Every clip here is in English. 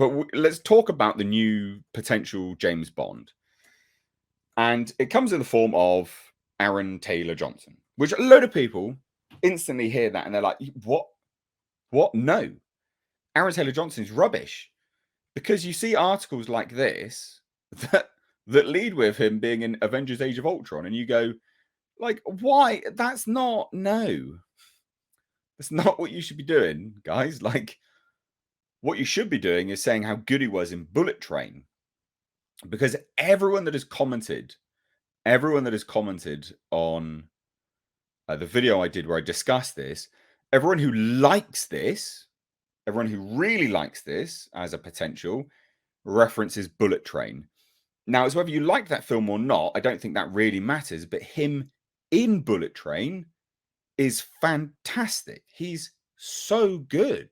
But let's talk about the new potential James Bond. And it comes in the form of Aaron Taylor Johnson, which a load of people instantly hear that and they're like, what? What? No. Aaron Taylor Johnson is rubbish. Because you see articles like this that lead with him being in Avengers Age of Ultron, and you go, like, why? That's not, no. That's not what you should be doing, guys. Like, what you should be doing is saying how good he was in Bullet Train. Because everyone that has commented on the video I did where I discussed this, everyone who likes this, everyone who really likes this as a potential, references Bullet Train. Now, it's whether you like that film or not, I don't think that really matters, but him in Bullet Train is fantastic. He's so good.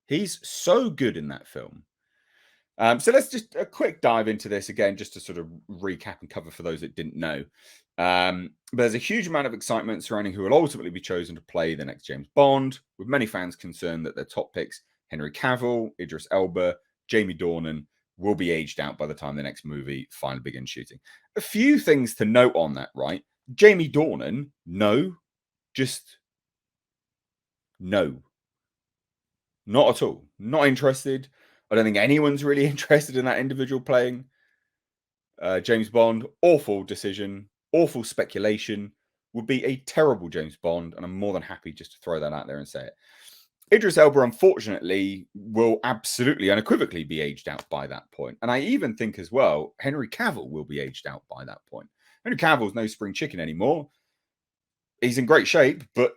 He's so good in that film. So let's just a quick dive into this again, just to sort of recap and cover for those that didn't know. But there's a huge amount of excitement surrounding who will ultimately be chosen to play the next James Bond, with many fans concerned that their top picks, Henry Cavill, Idris Elba, Jamie Dornan, will be aged out by the time the next movie finally begins shooting. A few things to note on that, right? Jamie Dornan, no. Just no. Not at all. Not interested. I don't think anyone's really interested in that individual playing James Bond. Awful decision. Awful speculation. Would be a terrible James Bond, and I'm more than happy just to throw that out there and say it. Idris Elba, unfortunately, will absolutely unequivocally be aged out by that point. And I even think as well, Henry Cavill will be aged out by that point. Henry Cavill's no spring chicken anymore. He's in great shape, but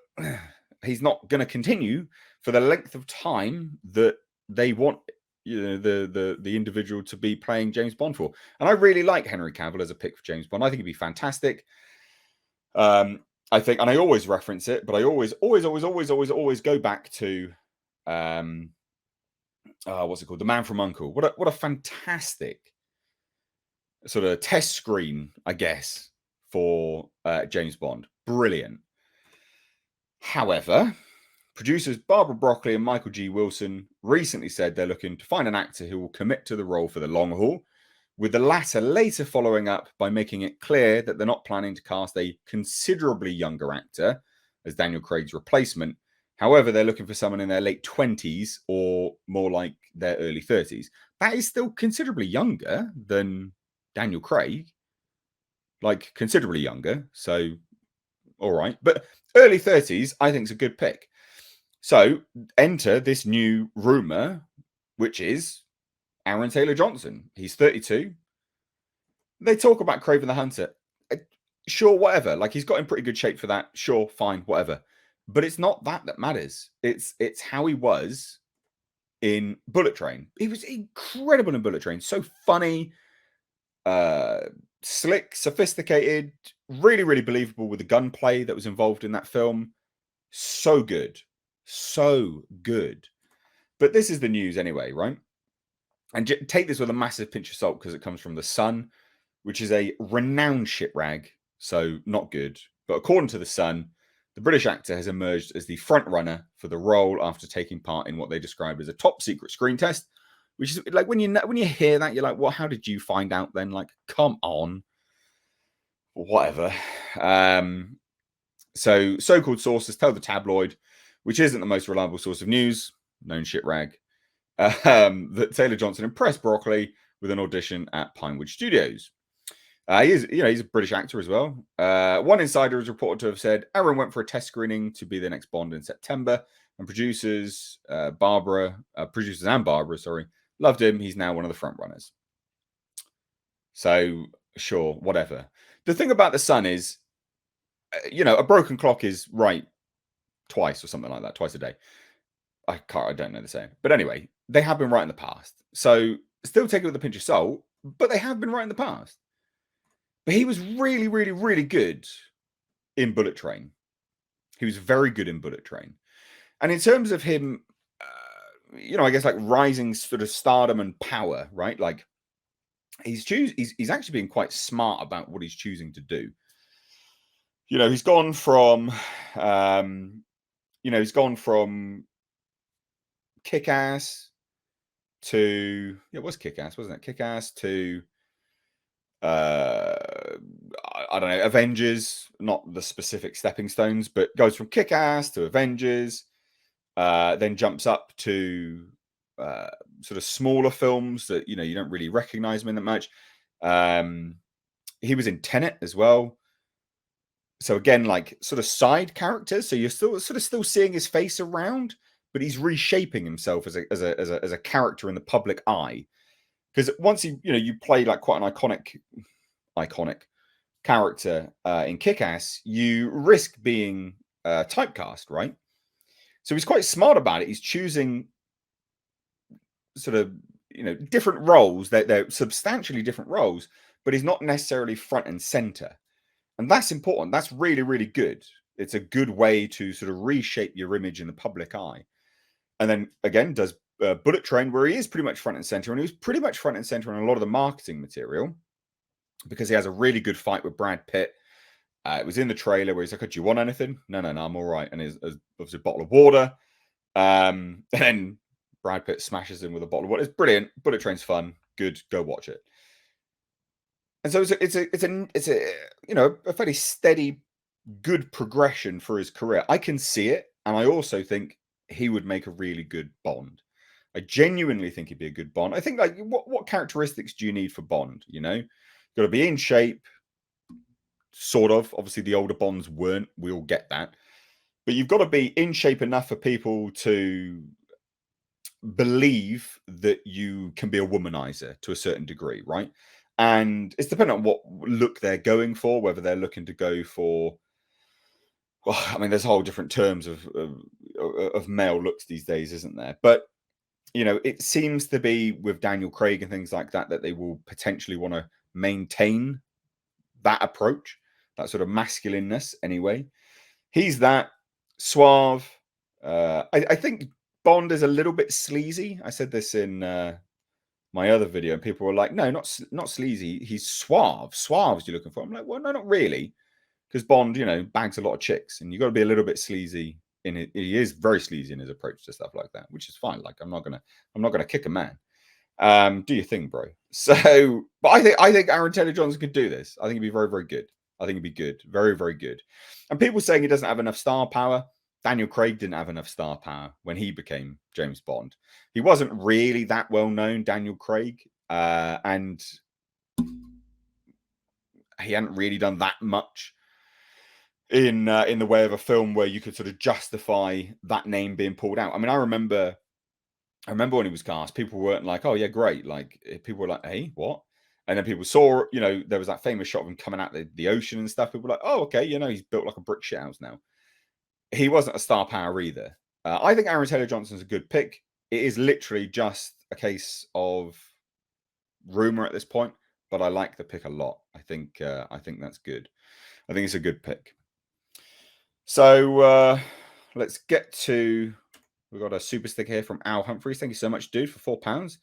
he's not going to continue for the length of time that they want the individual to be playing James Bond for. And I really like Henry Cavill as a pick for James Bond. I think he'd be fantastic. I think, and I always reference it, but I always go back to what's it called? The Man from U.N.C.L.E. What a fantastic sort of test screen, I guess, for James Bond. Brilliant. However, producers Barbara Broccoli and Michael G. Wilson recently said they're looking to find an actor who will commit to the role for the long haul, with the latter later following up by making it clear that they're not planning to cast a considerably younger actor as Daniel Craig's replacement. However, they're looking for someone in their late 20s or more like their early 30s. That is still considerably younger than Daniel Craig. Like, considerably younger. So, all right. But early 30s, I think, is a good pick. So, enter this new rumor, which is Aaron Taylor Johnson. He's 32. They talk about Kraven the Hunter. Sure, whatever. Like, he's got in pretty good shape for that. Sure, fine, whatever. But it's not that matters. It's how he was in Bullet Train. He was incredible in Bullet Train. So funny, slick, sophisticated, really, really believable with the gunplay that was involved in that film. So good. So good. But this is the news anyway, right? And take this with a massive pinch of salt because it comes from The Sun, which is a renowned shit rag. So not good. But according to The Sun, the British actor has emerged as the front runner for the role after taking part in what they described as a top secret screen test. Which is like when you hear that, you're like, well, how did you find out then? Like, come on. Whatever. So-called sources tell the tabloid, which isn't the most reliable source of news, known shit rag, that Taylor Johnson impressed Broccoli with an audition at Pinewood Studios. He's a British actor as well. One insider is reported to have said Aaron went for a test screening to be the next Bond in September, and producers and Barbara, loved him. He's now one of the front runners. So sure, whatever. The thing about The Sun is, a broken clock is right twice or something like that, twice a day. I don't know the saying. But anyway, they have been right in the past. So still take it with a pinch of salt, but they have been right in the past. But he was really, really, really good in Bullet Train. He was very good in Bullet Train. And in terms of him, I guess like rising sort of stardom and power, right? Like he's actually being quite smart about what he's choosing to do. He's gone from, Kick-Ass to it was Kick-Ass, wasn't it? Kick-Ass to uh I don't know, Avengers, not the specific stepping stones, but goes from Kick-Ass to Avengers, then jumps up to uh sort of smaller films that you don't really recognize him in that much. Um he was in Tenet as well. So again, like sort of side characters. So you're still seeing his face around, but he's reshaping himself as a character in the public eye. Because once you play like quite an iconic character in Kick-Ass, you risk being typecast, right? So he's quite smart about it. He's choosing sort of different roles. They're substantially different roles, but he's not necessarily front and center. And that's important. That's really, really good. It's a good way to sort of reshape your image in the public eye. And then again, does Bullet Train, where he is pretty much front and center, and he was pretty much front and center in a lot of the marketing material because he has a really good fight with Brad Pitt. It was in the trailer where he's like, "Oh, do you want anything?" No, I'm all right. And he's obviously a bottle of water. And then Brad Pitt smashes him with a bottle of water. It's brilliant. Bullet Train's fun. Good. Go watch it. And so it's a fairly steady, good progression for his career. I can see it, and I also think he would make a really good Bond. I genuinely think he'd be a good Bond. I think like what characteristics do you need for Bond? Got to be in shape, sort of. Obviously, the older Bonds weren't. We all get that, but you've got to be in shape enough for people to believe that you can be a womanizer to a certain degree, right? And it's dependent on what look they're going for, whether they're looking to go for. Well, I mean, there's whole different terms of male looks these days, isn't there? But it seems to be with Daniel Craig and things like that they will potentially want to maintain that approach, that sort of masculineness. Anyway, he's that suave. I think Bond is a little bit sleazy. I said this in my other video, and people were like, "No, not sleazy. He's suave. Suave's you're looking for." I'm like, "Well, no, not really." Because Bond, bags a lot of chicks, and you got to be a little bit sleazy in it. He is very sleazy in his approach to stuff like that, which is fine. Like I'm not gonna kick a man. Do your thing, bro. So, but I think Aaron Taylor Johnson could do this. I think he'd be very, very good. I think he'd be good, very, very good. And people saying he doesn't have enough star power. Daniel Craig didn't have enough star power when he became James Bond. He wasn't really that well known, Daniel Craig, and he hadn't really done that much in the way of a film where you could sort of justify that name being pulled out. I mean, I remember when he was cast, people weren't like, "Oh yeah, great!" Like people were like, "Hey, what?" And then people saw, there was that famous shot of him coming out the ocean and stuff. People were like, "Oh, okay, he's built like a brick shithouse now." He wasn't a star power either. I think Aaron Taylor Johnson's a good pick. It is literally just a case of rumor at this point, but I like the pick a lot. I think that's good. I think it's a good pick. So let's get to. We've got a super sticker here from Al Humphreys. Thank you so much, dude, for £4.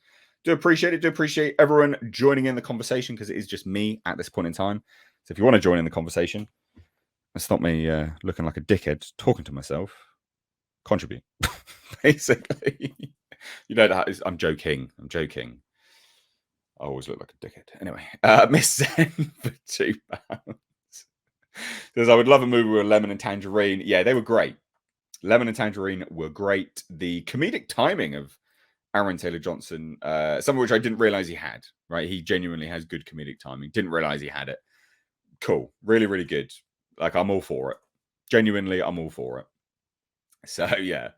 Do appreciate it. Do appreciate everyone joining in the conversation because it is just me at this point in time. So if you want to join in the conversation, that's not me looking like a dickhead talking to myself. Contribute, basically. I'm joking. I always look like a dickhead. Anyway, Miss Zen for £2. Because I would love a movie with Lemon and Tangerine. Yeah, they were great. Lemon and Tangerine were great. The comedic timing of Aaron Taylor Johnson, some of which I didn't realize he had, right? He genuinely has good comedic timing. Didn't realize he had it. Cool. Really, really good. Like, I'm all for it. Genuinely, I'm all for it. So, yeah.